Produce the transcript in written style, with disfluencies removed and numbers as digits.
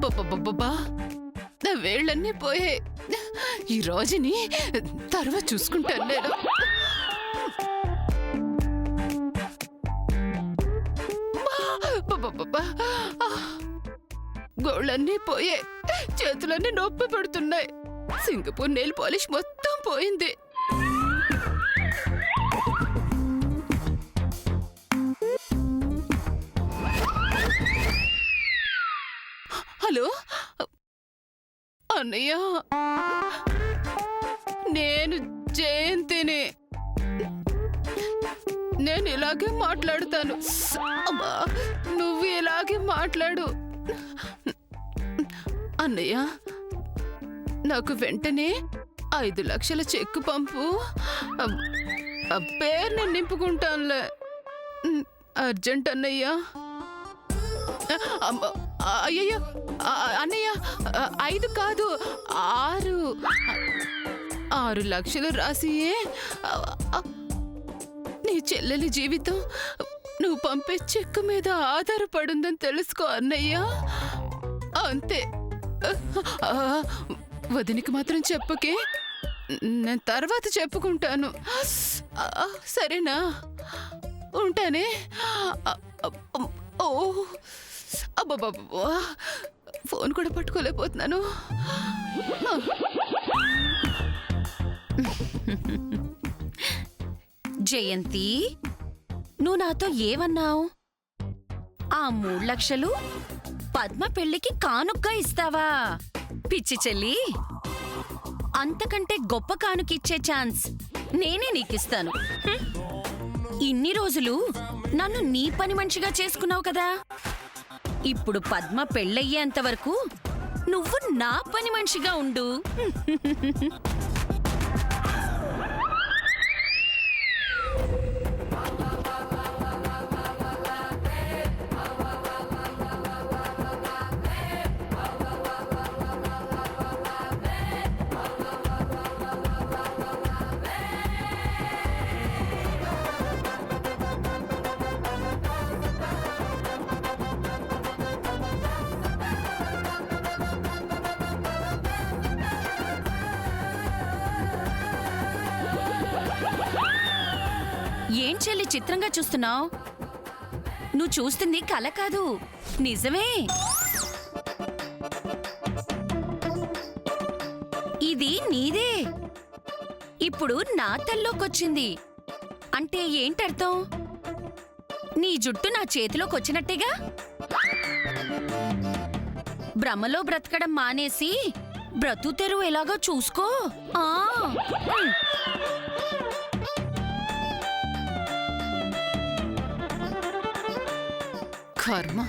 అబ్బబ్బబ్బబ్బా! నా వేళ్ళన్నీ పోయాయి. ఈ రోజుని తర్వాత చూసుకుంటాను నేను. అబ్బబ్బబ్బబ్బా! గోళ్ళన్నీ పోయాయి. చేతులన్నీ నొప్పి పడుతున్నాయి. సింగపూర్ నెయిల్ పాలిష్ మొత్తం పోయింది. హలో అన్నయ్య, నేను జయంతిని. నేను ఇలాగే మాట్లాడుతాను. అమ్మా, నువ్వు ఇలాగే మాట్లాడు. అన్నయ్య, నాకు వెంటనే 5 లక్షల చెక్కు పంపు. పేరు నేను నింపుకుంటానులే. అర్జెంట్ అన్నయ్య. అయ్యయ్యో అన్నయ్య, 5 కాదు 6 లక్షలు రాసియే. నీ చెల్లెలి జీవితం నువ్వు పంపే చెక్కు మీద ఆధారపడుందని తెలుసుకో అన్నయ్య. అంతే. వదినికి మాత్రం చెప్పకే. నేను తర్వాత చెప్పుకుంటాను. సరేనా? ఉంటానే. ఓ అబ్బబ్బబ్బా! ఫోన్ కూడా పట్టుకోలేకపోతున్నాను. జయంతి, నువ్వు నాతో ఏమన్నావు? ఆ 3 లక్షలు పద్మ పెళ్లికి కానుగ్గా ఇస్తావా? పిచ్చి చెల్లి, అంతకంటే గొప్ప కానుకిచ్చే ఛాన్స్ నేనే నీకిస్తాను. ఇన్ని రోజులు నన్ను నీ పని మనిషిగా చేసుకున్నావు కదా. ఇప్పుడు పద్మ పెళ్ళయ్యేంత వరకు నువ్వు నా పని మనిషిగా ఉండు. ఏం చెల్లి చిత్రంగా చూస్తున్నావు? నువ్వు చూస్తుంది కల కాదు, నిజమే. ఇది నీదే. ఇప్పుడు నా తల్లోకొచ్చింది. అంటే ఏంటర్థం? నీ జుట్టు నా చేతిలోకొచ్చినట్టేగా. భ్రమలో బ్రతకడం మానేసి బ్రతుతెరువు ఎలాగో చూసుకో. కర్మ.